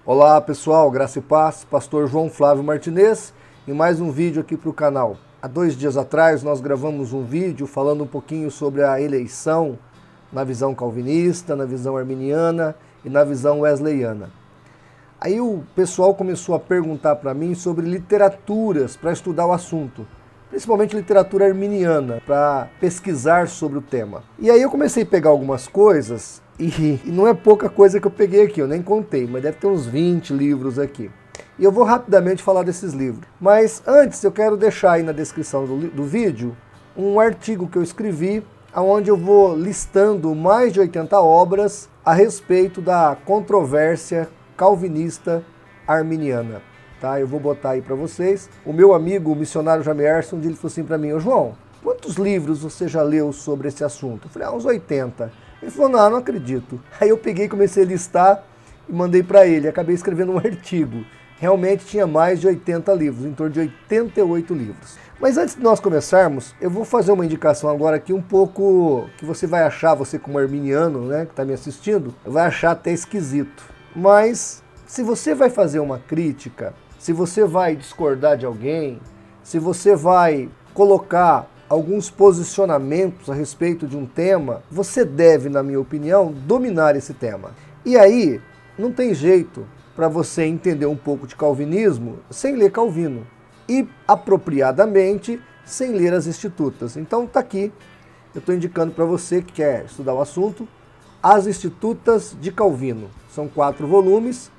Olá pessoal, graça e paz, pastor João Flávio Martinez e mais um vídeo aqui para o canal. Há 2 dias atrás nós gravamos um vídeo falando um pouquinho sobre a eleição na visão calvinista, na visão arminiana e na visão wesleyana. Aí o pessoal começou a perguntar para mim sobre literaturas para estudar o assunto, principalmente literatura arminiana, para pesquisar sobre o tema. E aí eu comecei a pegar algumas coisas e não é pouca coisa que eu peguei aqui, eu nem contei, mas deve ter uns 20 livros aqui. E eu vou rapidamente falar desses livros. Mas antes eu quero deixar aí na descrição do vídeo um artigo que eu escrevi, onde eu vou listando mais de 80 obras a respeito da controvérsia calvinista arminiana. Tá? Eu vou botar aí para vocês. O meu amigo, o missionário Jamerson, ele falou assim para mim: ô João, quantos livros você já leu sobre esse assunto? Eu falei, uns 80. Ele falou, não acredito. Aí eu peguei, comecei a listar e mandei para ele. Acabei escrevendo um artigo. Realmente tinha mais de 80 livros, em torno de 88 livros. Mas antes de nós começarmos, eu vou fazer uma indicação agora aqui um pouco que você vai achar, você como arminiano, né, que está me assistindo, vai achar até esquisito. Mas se você vai fazer uma crítica, se você vai discordar de alguém, se você vai colocar alguns posicionamentos a respeito de um tema, você deve, na minha opinião, dominar esse tema. E aí, não tem jeito para você entender um pouco de calvinismo sem ler Calvino. E, apropriadamente, sem ler as Institutas. Então, tá aqui, eu estou indicando para você que quer estudar o assunto, As Institutas de Calvino. São 4 volumes,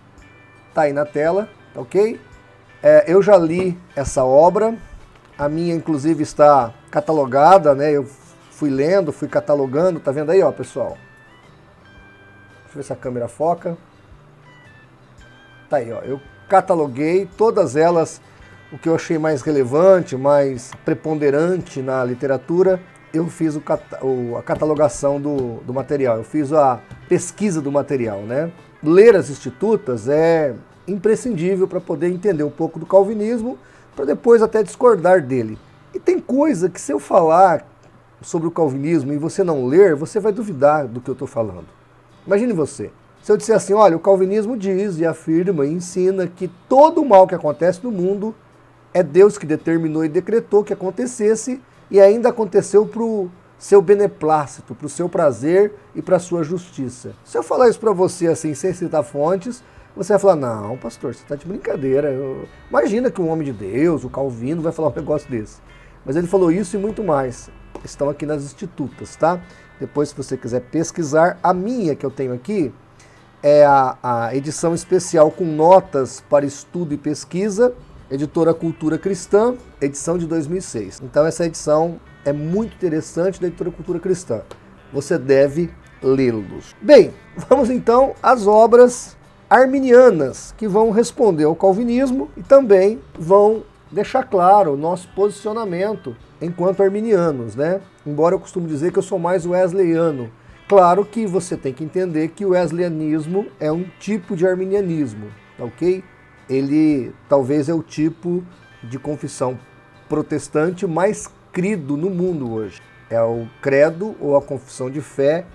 tá aí na tela, tá ok? Eu já li essa obra, a minha inclusive está catalogada, né? Eu fui lendo, fui catalogando, tá vendo aí, ó, pessoal? Deixa eu ver se a câmera foca. Tá aí, ó, eu cataloguei todas elas, o que eu achei mais relevante, mais preponderante na literatura, eu fiz a catalogação do material, eu fiz a pesquisa do material, né? Ler as Institutas é imprescindível para poder entender um pouco do calvinismo, para depois até discordar dele. E tem coisa que se eu falar sobre o calvinismo e você não ler, você vai duvidar do que eu estou falando. Imagine você, se eu disser assim, olha, o calvinismo diz e afirma e ensina que todo o mal que acontece no mundo é Deus que determinou e decretou que acontecesse e ainda aconteceu para o seu beneplácito, para o seu prazer e para a sua justiça. Se eu falar isso para você assim, sem citar fontes, você vai falar, não, pastor, você está de brincadeira. Imagina que um homem de Deus, o Calvino, vai falar um negócio desse. Mas ele falou isso e muito mais. Estão aqui nas Institutas, tá? Depois, se você quiser pesquisar, a minha que eu tenho aqui é a edição especial com notas para estudo e pesquisa, editora Cultura Cristã, edição de 2006. Então essa edição é muito interessante da editora Cultura Cristã. Você deve lê-los. Bem, vamos então às obras arminianas, que vão responder ao calvinismo e também vão deixar claro o nosso posicionamento enquanto arminianos, né? Embora eu costume dizer que eu sou mais wesleyano. Claro que você tem que entender que o wesleyanismo é um tipo de arminianismo, tá ok? Ele talvez é o tipo de confissão protestante mais crido no mundo hoje. É o credo ou a confissão de fé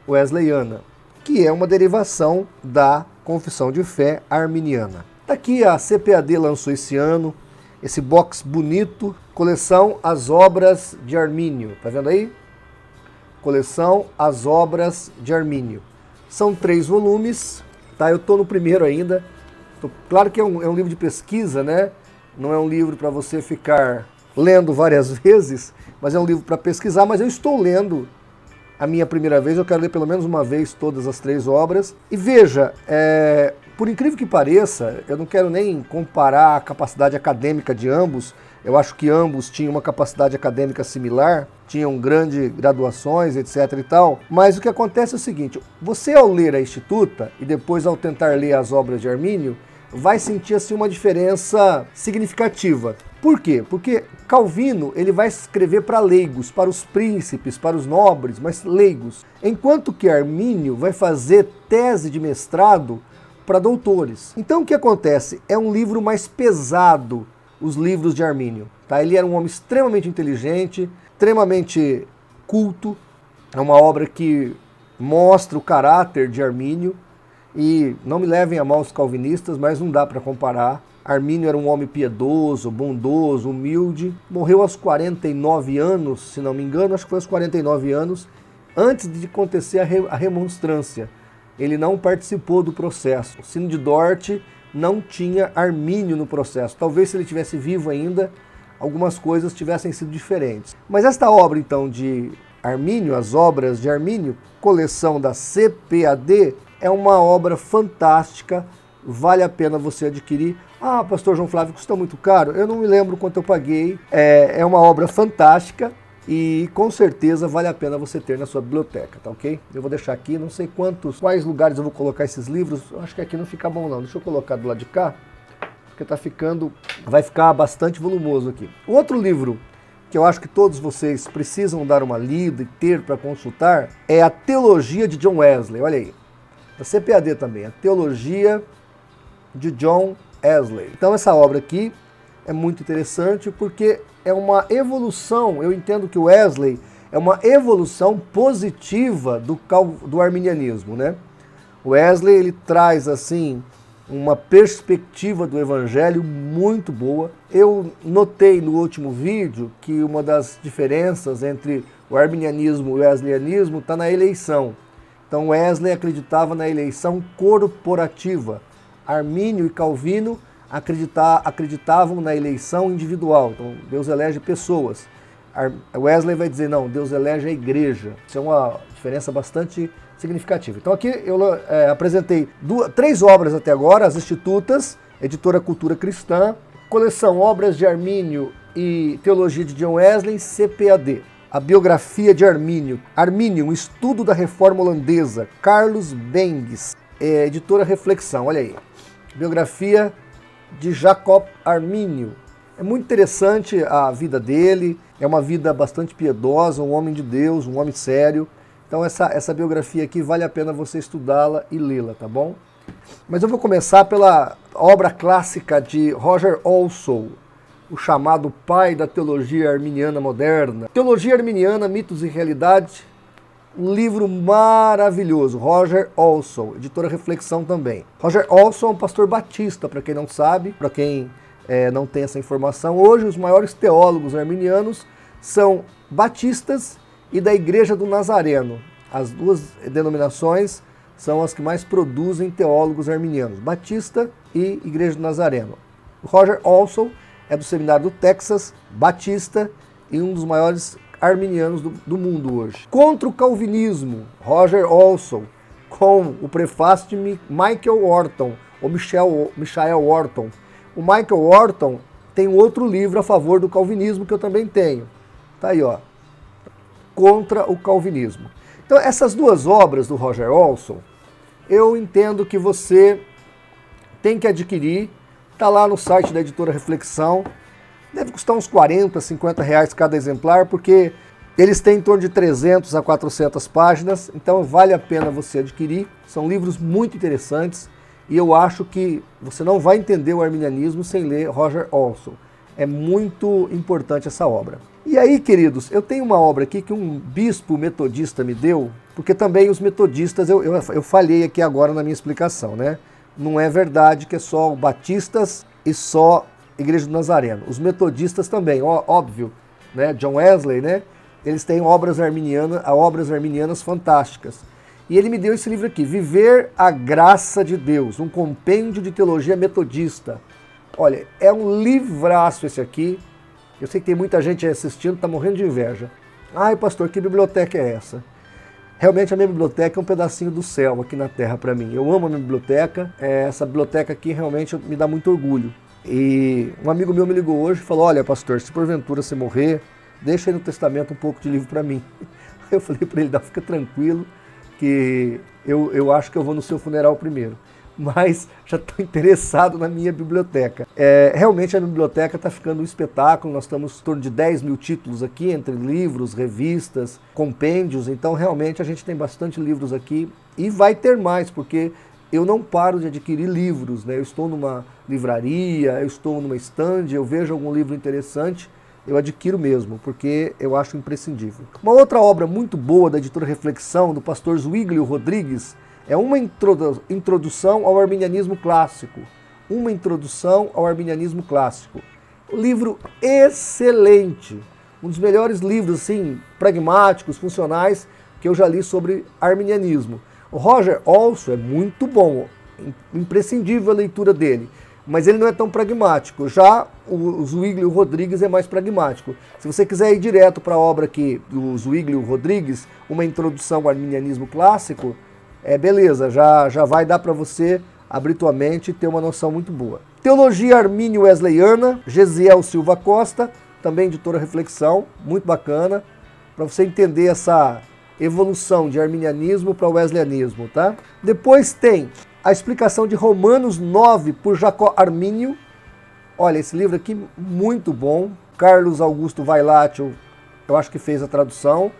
wesleyana, que é uma derivação da confissão de fé arminiana. Tá aqui, a CPAD lançou esse ano, esse box bonito, coleção As Obras de Armínio. Tá vendo aí? Coleção As Obras de Armínio. São 3 volumes, tá? Eu tô no primeiro ainda. Claro que é um livro de pesquisa, né? Não é um livro para você ficar lendo várias vezes, mas é um livro para pesquisar, mas eu estou lendo a minha primeira vez, eu quero ler pelo menos uma vez todas as 3 obras. E veja, por incrível que pareça, eu não quero nem comparar a capacidade acadêmica de ambos, eu acho que ambos tinham uma capacidade acadêmica similar, tinham grandes graduações, etc e tal, mas o que acontece é o seguinte, você ao ler a Instituta e depois ao tentar ler as obras de Armínio, vai sentir assim uma diferença significativa. Por quê? Porque Calvino ele vai escrever para leigos, para os príncipes, para os nobres, mas leigos. Enquanto que Armínio vai fazer tese de mestrado para doutores. Então o que acontece? É um livro mais pesado, os livros de Armínio. Tá? Ele era um homem extremamente inteligente, extremamente culto. É uma obra que mostra o caráter de Armínio. E não me levem a mal os calvinistas, mas não dá para comparar. Armínio era um homem piedoso, bondoso, humilde. Morreu aos 49 anos, se não me engano, acho que foi aos 49 anos, antes de acontecer a remonstrância. Ele não participou do processo. O Sino de Dort não tinha Armínio no processo. Talvez, se ele tivesse vivo ainda, algumas coisas tivessem sido diferentes. Mas esta obra, então, de Armínio, as obras de Armínio, coleção da CPAD, é uma obra fantástica, vale a pena você adquirir. Ah, pastor João Flávio, custa muito caro? Eu não me lembro quanto eu paguei. É uma obra fantástica e com certeza vale a pena você ter na sua biblioteca, tá ok? Eu vou deixar aqui, não sei quais lugares eu vou colocar esses livros. Eu acho que aqui não fica bom não. Deixa eu colocar do lado de cá, porque vai ficar bastante volumoso aqui. O outro livro que eu acho que todos vocês precisam dar uma lida e ter para consultar é a Teologia de John Wesley. Olha aí, da CPAD também, a Teologia de John Wesley. Então essa obra aqui é muito interessante porque é uma evolução, eu entendo que o Wesley é uma evolução positiva do arminianismo, né? O Wesley, ele traz assim uma perspectiva do evangelho muito boa. Eu notei no último vídeo que uma das diferenças entre o arminianismo e o wesleyanismo está na eleição. Então Wesley acreditava na eleição corporativa. Armínio e Calvino acreditavam na eleição individual. Então Deus elege pessoas. Wesley vai dizer, não, Deus elege a igreja. Isso é uma diferença bastante significativa. Então aqui eu apresentei 3 obras até agora, as Institutas, Editora Cultura Cristã, coleção Obras de Armínio e Teologia de John Wesley, CPAD. A biografia de Armínio, um estudo da reforma holandesa, Carlos Bengues, Editora Reflexão, olha aí. Biografia de Jacob Armínio. É muito interessante a vida dele, é uma vida bastante piedosa, um homem de Deus, um homem sério. Então essa biografia aqui vale a pena você estudá-la e lê-la, tá bom? Mas eu vou começar pela obra clássica de Roger Olson, o chamado pai da teologia arminiana moderna. Teologia Arminiana, Mitos e Realidade, um livro maravilhoso, Roger Olson, Editora Reflexão também. Roger Olson é um pastor batista, para quem não sabe, para quem não tem essa informação. Hoje os maiores teólogos arminianos são batistas e da Igreja do Nazareno. As duas denominações são as que mais produzem teólogos arminianos, Batista e Igreja do Nazareno. O Roger Olson é do Seminário do Texas, batista e um dos maiores arminianos do mundo hoje. Contra o calvinismo, Roger Olson, com o prefácio de Michael Horton, ou Michael Horton. O Michael Horton tem outro livro a favor do calvinismo que eu também tenho. Tá aí, ó. Contra o calvinismo. Então, essas duas obras do Roger Olson, eu entendo que você tem que adquirir. Está lá no site da Editora Reflexão. Deve custar uns 40, 50 reais cada exemplar, porque eles têm em torno de 300 a 400 páginas, então vale a pena você adquirir. São livros muito interessantes e eu acho que você não vai entender o arminianismo sem ler Roger Olson. É muito importante essa obra. E aí, queridos, eu tenho uma obra aqui que um bispo metodista me deu, porque também os metodistas, eu falhei aqui agora na minha explicação, né? Não é verdade que é só batistas e só Igreja do Nazareno. Os metodistas também, óbvio, né? John Wesley, né? Eles têm obras arminianas fantásticas. E ele me deu esse livro aqui, Viver a Graça de Deus, um compêndio de teologia metodista. Olha, é um livraço esse aqui. Eu sei que tem muita gente aí assistindo, tá morrendo de inveja. Ai, pastor, que biblioteca é essa? Realmente a minha biblioteca é um pedacinho do céu aqui na terra para mim. Eu amo a minha biblioteca, essa biblioteca aqui realmente me dá muito orgulho. E um amigo meu me ligou hoje e falou, olha pastor, se porventura você morrer, deixa aí no testamento um pouco de livro para mim. Eu falei para ele, fica tranquilo, que eu acho que eu vou no seu funeral primeiro. Mas já estou interessado na minha biblioteca. Realmente a minha biblioteca está ficando um espetáculo, nós estamos em torno de 10 mil títulos aqui, entre livros, revistas, compêndios, então realmente a gente tem bastante livros aqui e vai ter mais, porque eu não paro de adquirir livros, né? Eu estou numa livraria, eu estou numa estande, eu vejo algum livro interessante, eu adquiro mesmo, porque eu acho imprescindível. Uma outra obra muito boa da Editora Reflexão, do pastor Zwinglio Rodrigues, É uma introdução ao arminianismo clássico. Uma introdução ao arminianismo clássico. Livro excelente. Um dos melhores livros, assim, pragmáticos, funcionais, que eu já li sobre arminianismo. O Roger Olson é muito bom, imprescindível a leitura dele, mas ele não é tão pragmático. Já o Zwingli Rodrigues é mais pragmático. Se você quiser ir direto para a obra aqui do Zwingli Rodrigues, uma introdução ao arminianismo clássico, beleza, já vai dar para você abrir tua mente e ter uma noção muito boa. Teologia Armínio-Wesleyana, Gesiel Silva Costa, também editora Reflexão, muito bacana, para você entender essa evolução de arminianismo para o wesleyanismo, tá? Depois tem a explicação de Romanos 9 por Jacó Armínio. Olha, esse livro aqui muito bom. Carlos Augusto Vailate, eu acho que fez a tradução.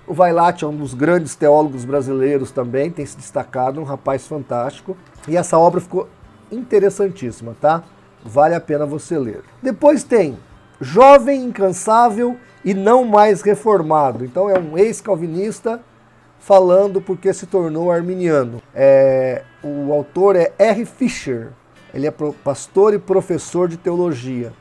O Vailate é um dos grandes teólogos brasileiros também, tem se destacado, um rapaz fantástico. E essa obra ficou interessantíssima, tá? Vale a pena você ler. Depois tem Jovem Incansável e Não Mais Reformado. Então é um ex-calvinista falando porque se tornou arminiano. O autor é R. Fisher. Ele é pastor e professor de teologia.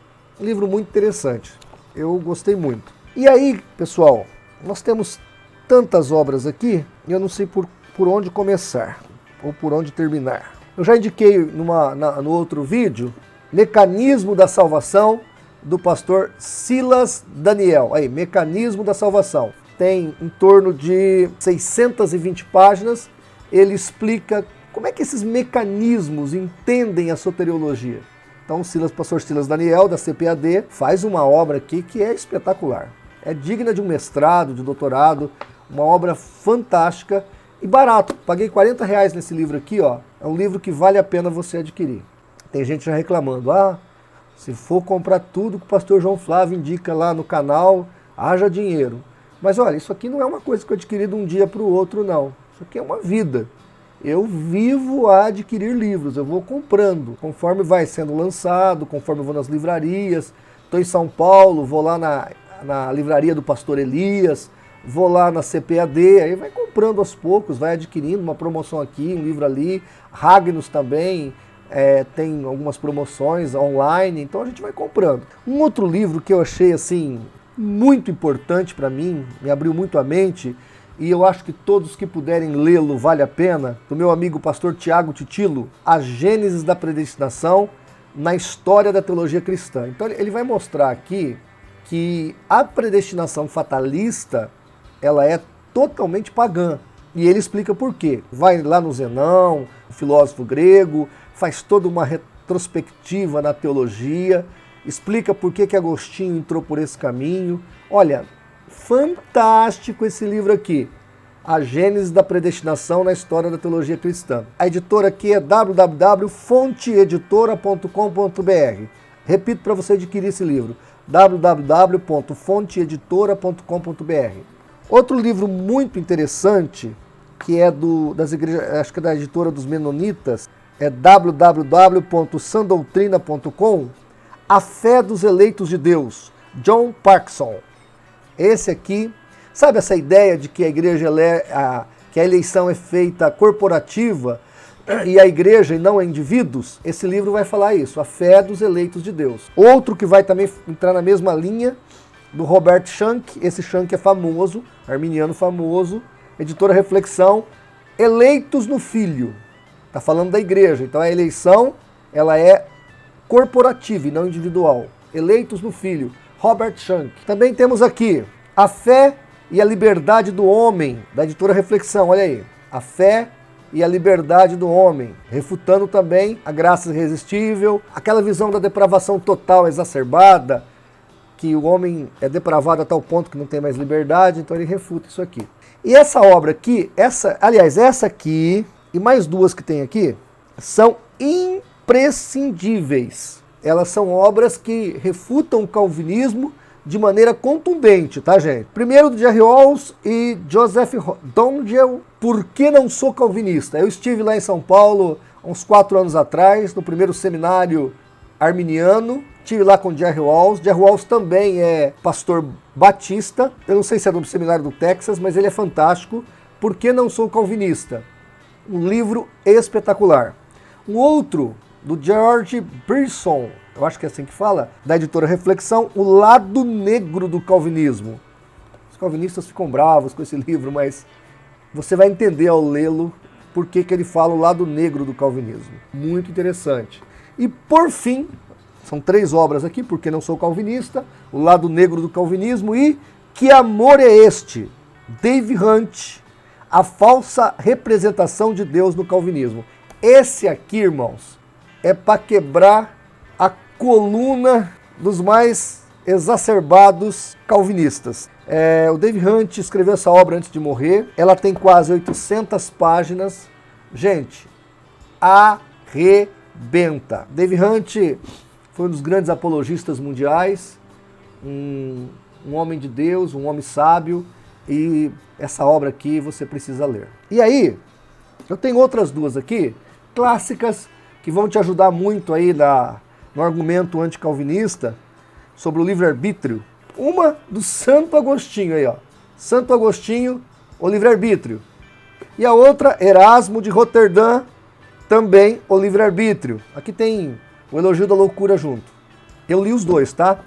Um livro muito interessante. Eu gostei muito. E aí, pessoal, nós temos tantas obras aqui e eu não sei por onde começar ou por onde terminar. Eu já indiquei no outro vídeo Mecanismo da Salvação, do pastor Silas Daniel. Aí, Mecanismo da Salvação. Tem em torno de 620 páginas. Ele explica como é que esses mecanismos entendem a soteriologia. Então, o pastor Silas Daniel, da CPAD, faz uma obra aqui que é espetacular. É digna de um mestrado, de doutorado, uma obra fantástica e barato. Paguei R$40 nesse livro aqui, ó. É um livro que vale a pena você adquirir. Tem gente já reclamando, se for comprar tudo que o pastor João Flávio indica lá no canal, haja dinheiro. Mas olha, isso aqui não é uma coisa que eu adquiri de um dia para o outro, não. Isso aqui é uma vida. Eu vivo a adquirir livros, eu vou comprando, conforme vai sendo lançado, conforme eu vou nas livrarias. Estou em São Paulo, vou lá na livraria do pastor Elias, vou lá na CPAD, aí vai comprando aos poucos, vai adquirindo uma promoção aqui, um livro ali. Ragnos também tem algumas promoções online, então a gente vai comprando. Um outro livro que eu achei assim muito importante para mim, me abriu muito a mente, e eu acho que todos que puderem lê-lo vale a pena, do meu amigo pastor Tiago Titilo, A Gênesis da Predestinação na História da Teologia Cristã. Então ele vai mostrar aqui que a predestinação fatalista, ela é totalmente pagã. E ele explica por quê. Vai lá no Zenão, o filósofo grego, faz toda uma retrospectiva na teologia, explica por que Agostinho entrou por esse caminho. Olha, fantástico esse livro aqui, A Gênesis da Predestinação na História da Teologia Cristã. A editora aqui é www.fonteeditora.com.br. Repito para você adquirir esse livro, www.fonteeditora.com.br. Outro livro muito interessante, que é das igrejas, acho que é da editora dos Menonitas, é www.sandoutrina.com, A Fé dos Eleitos de Deus, John Parkson. Esse aqui, sabe essa ideia de que que a eleição é feita corporativa e a igreja e não indivíduos? Esse livro vai falar isso, A Fé dos Eleitos de Deus. Outro que vai também entrar na mesma linha, do Robert Shank, esse Shank é famoso, arminiano famoso, editora Reflexão, Eleitos no Filho. Está falando da igreja, então a eleição ela é corporativa e não individual. Eleitos no Filho, Robert Shank. Também temos aqui A Fé e a Liberdade do Homem, da editora Reflexão, olha aí. A Fé e a Liberdade do Homem, refutando também a graça irresistível, aquela visão da depravação total exacerbada, que o homem é depravado a tal ponto que não tem mais liberdade, então ele refuta isso aqui. E essa obra aqui, essa aqui e mais duas que tem aqui, são imprescindíveis. Elas são obras que refutam o calvinismo de maneira contundente, tá, gente? Primeiro, de Jerry Walls e Joseph Dongel, Por que Não Sou Calvinista? Eu estive lá em São Paulo uns 4 anos atrás, no primeiro seminário arminiano, estive lá com Jerry Walls. Jerry Walls também é pastor batista, eu não sei se é do seminário do Texas, mas ele é fantástico. Por que Não Sou Calvinista? Um livro espetacular. Um outro, do George Pearson, eu acho que é assim que fala, da editora Reflexão, O Lado Negro do Calvinismo. Os calvinistas ficam bravos com esse livro, mas você vai entender ao lê-lo por que ele fala o lado negro do calvinismo. Muito interessante. E por fim, são 3 obras aqui, porque não sou calvinista, O Lado Negro do Calvinismo e Que Amor é Este? Dave Hunt, A Falsa Representação de Deus no Calvinismo. Esse aqui, irmãos, é para quebrar a coluna dos mais exacerbados calvinistas. O Dave Hunt escreveu essa obra antes de morrer. Ela tem quase 800 páginas. Gente, arrebenta. Dave Hunt foi um dos grandes apologistas mundiais, um homem de Deus, um homem sábio, e essa obra aqui você precisa ler. E aí, eu tenho outras 2 aqui, clássicas, que vão te ajudar muito aí no argumento anticalvinista sobre o livre-arbítrio. Uma do Santo Agostinho aí, ó. Santo Agostinho, o livre-arbítrio. E a outra, Erasmo de Roterdã, também o livre-arbítrio. Aqui tem o Elogio da Loucura junto. Eu li os 2, tá?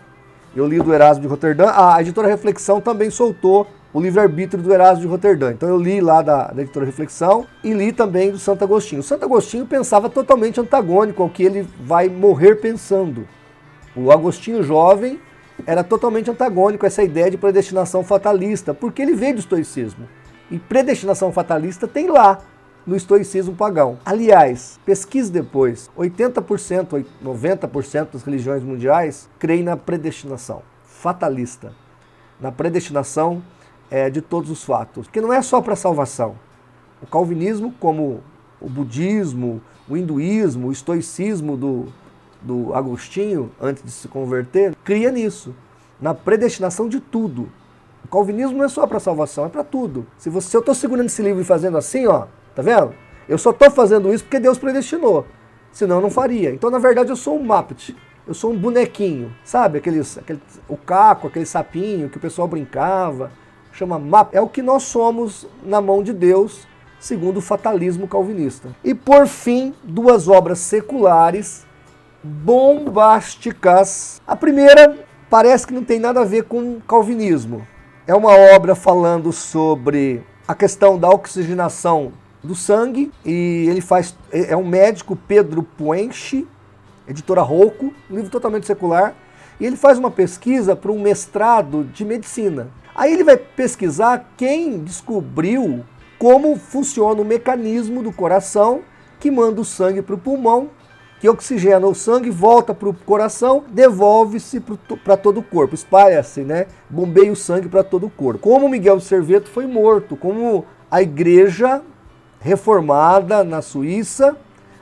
Eu li do Erasmo de Roterdã. A editora Reflexão também soltou o livre-arbítrio do Erasmo de Roterdã. Então eu li lá da editora Reflexão e li também do Santo Agostinho. O Santo Agostinho pensava totalmente antagônico ao que ele vai morrer pensando. O Agostinho jovem era totalmente antagônico a essa ideia de predestinação fatalista, porque ele veio do estoicismo. E predestinação fatalista tem lá no estoicismo pagão. Aliás, pesquise depois, 80%, 90% das religiões mundiais creem na predestinação fatalista, na predestinação de todos os fatos, que não é só para salvação. O calvinismo, como o budismo, o hinduísmo, o estoicismo do Agostinho, antes de se converter, cria nisso, na predestinação de tudo. O calvinismo não é só para salvação, é para tudo. Se eu estou segurando esse livro e fazendo assim, ó, tá vendo? Eu só estou fazendo isso porque Deus predestinou, senão eu não faria. Então, na verdade, eu sou um Muppet, eu sou um bonequinho, sabe? O caco, aquele sapinho que o pessoal brincava, chama Muppet. É o que nós somos na mão de Deus, segundo o fatalismo calvinista. E, por fim, 2 obras seculares bombásticas. A primeira parece que não tem nada a ver com calvinismo. É uma obra falando sobre a questão da oxigenação do sangue, e é um médico, Pedro Puenchi, editora Rocco, um livro totalmente secular, e ele faz uma pesquisa para um mestrado de medicina. Aí ele vai pesquisar quem descobriu como funciona o mecanismo do coração que manda o sangue para o pulmão, que oxigena o sangue, volta para o coração, devolve-se para todo o corpo, espalha-se, né? Bombeia o sangue para todo o corpo. Como Miguel de Serveto foi morto, como a igreja reformada na Suíça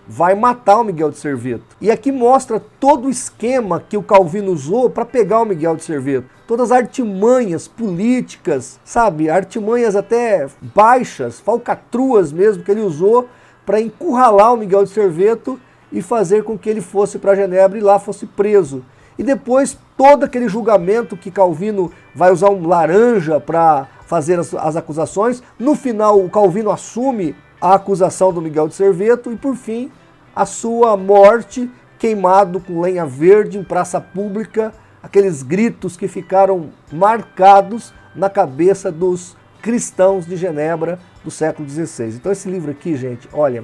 vai matar o Miguel de Serveto. E aqui mostra todo o esquema que o Calvino usou para pegar o Miguel de Serveto. Todas as artimanhas políticas, sabe? Artimanhas até baixas, falcatruas mesmo, que ele usou para encurralar o Miguel de Serveto e fazer com que ele fosse para Genebra e lá fosse preso. E depois todo aquele julgamento que Calvino vai usar um laranja para fazer as acusações. No final o Calvino assume a acusação do Miguel de Serveto e por fim a sua morte, queimado com lenha verde em praça pública, aqueles gritos que ficaram marcados na cabeça dos cristãos de Genebra do século XVI. Então esse livro aqui, gente, olha,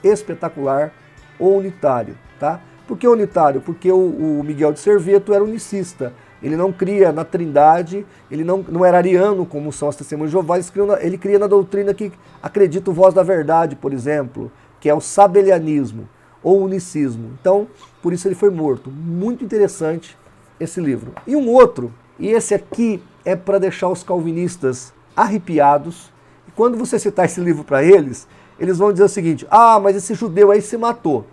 espetacular. O Unitário, tá? Por que unitário? Porque o Miguel de Serveto era unicista. Ele não cria na Trindade, ele não era ariano, como são as Testemunhas de Jeová, ele cria na doutrina que acredita o voz da verdade, por exemplo, que é o sabelianismo, ou unicismo. Então, por isso ele foi morto. Muito interessante esse livro. E um outro, e esse aqui é para deixar os calvinistas arrepiados, e quando você citar esse livro para eles vão dizer o seguinte: ah, mas esse judeu aí se matou.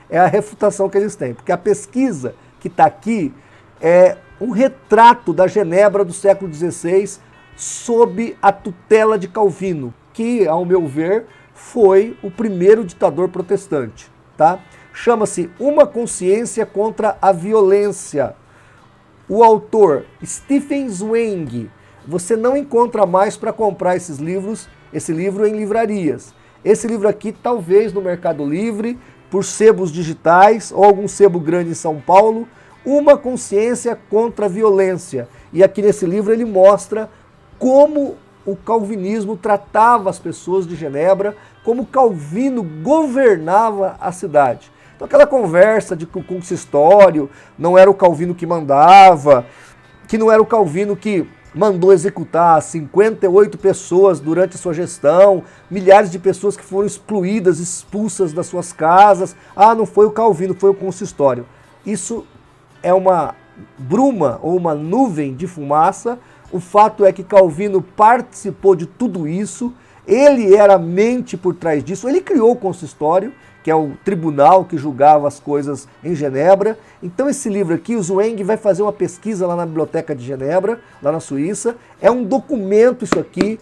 É a refutação que eles têm, porque a pesquisa que está aqui é um retrato da Genebra do século XVI sob a tutela de Calvino, que, ao meu ver, foi o primeiro ditador protestante. Tá? Chama-se Uma Consciência contra a Violência. O autor, Stephen Zweig, você não encontra mais para comprar esse livro em livrarias. Esse livro aqui, talvez no Mercado Livre, por sebos digitais ou algum sebo grande em São Paulo, Uma Consciência contra a Violência. E aqui nesse livro ele mostra como o calvinismo tratava as pessoas de Genebra, como Calvino governava a cidade. Então aquela conversa de que o consistório não era o Calvino que mandava, que não era o Calvino que mandou executar 58 pessoas durante a sua gestão, milhares de pessoas que foram excluídas, expulsas das suas casas. Ah, não foi o Calvino, foi o consistório. Isso é uma bruma ou uma nuvem de fumaça. O fato é que Calvino participou de tudo isso, ele era a mente por trás disso, ele criou o consistório, que é o tribunal que julgava as coisas em Genebra. Então esse livro aqui, o Zwengh vai fazer uma pesquisa lá na Biblioteca de Genebra, lá na Suíça. É um documento isso aqui,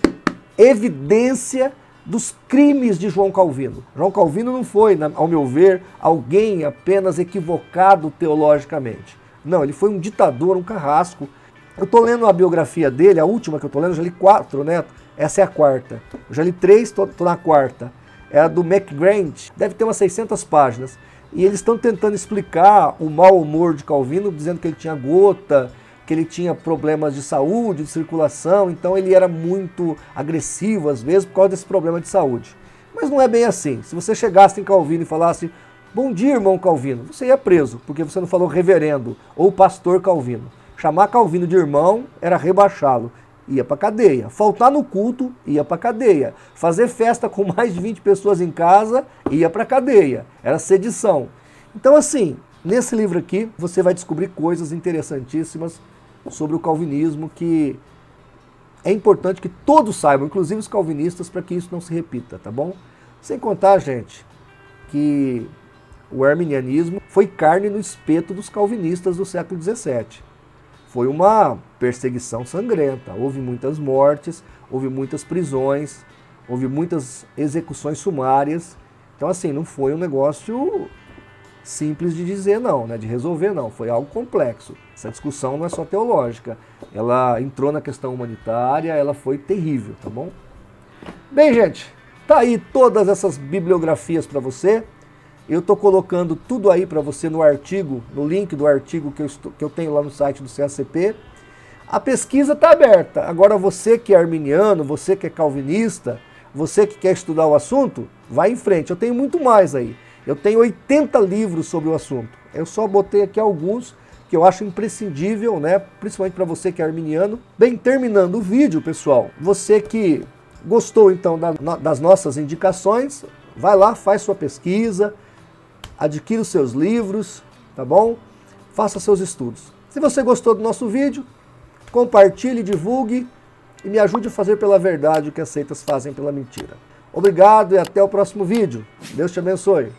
evidência dos crimes de João Calvino. João Calvino não foi, ao meu ver, alguém apenas equivocado teologicamente. Não, ele foi um ditador, um carrasco. Eu estou lendo a biografia dele, a última que eu estou lendo, eu já li 4, né? Essa é a 4ª. Eu já li 3, estou na 4ª. É a do McGrant, deve ter umas 600 páginas. E eles estão tentando explicar o mau humor de Calvino, dizendo que ele tinha gota, que ele tinha problemas de saúde, de circulação, então ele era muito agressivo às vezes por causa desse problema de saúde. Mas não é bem assim. Se você chegasse em Calvino e falasse, bom dia, irmão Calvino, você ia preso, porque você não falou reverendo ou pastor Calvino. Chamar Calvino de irmão era rebaixá-lo. Ia para cadeia. Faltar no culto, ia para cadeia. Fazer festa com mais de 20 pessoas em casa, ia para cadeia. Era sedição. Então assim, nesse livro aqui, você vai descobrir coisas interessantíssimas sobre o calvinismo que é importante que todos saibam, inclusive os calvinistas, para que isso não se repita, tá bom? Sem contar, gente, que o arminianismo foi carne no espeto dos calvinistas do século XVII. Foi uma perseguição sangrenta, houve muitas mortes, houve muitas prisões, houve muitas execuções sumárias. Então assim, não foi um negócio simples de dizer não, né, de resolver não, foi algo complexo. Essa discussão não é só teológica, ela entrou na questão humanitária, ela foi terrível, tá bom? Bem, gente, tá aí todas essas bibliografias para você. Eu estou colocando tudo aí para você no artigo, no link do artigo que eu tenho lá no site do CACP. A pesquisa está aberta. Agora você que é arminiano, você que é calvinista, você que quer estudar o assunto, vai em frente. Eu tenho muito mais aí. Eu tenho 80 livros sobre o assunto. Eu só botei aqui alguns que eu acho imprescindível, né? Principalmente para você que é arminiano. Bem, terminando o vídeo, pessoal, você que gostou então das nossas indicações, vai lá, faz sua pesquisa, adquira os seus livros, tá bom? Faça seus estudos. Se você gostou do nosso vídeo, compartilhe, divulgue e me ajude a fazer pela verdade o que as seitas fazem pela mentira. Obrigado e até o próximo vídeo. Deus te abençoe.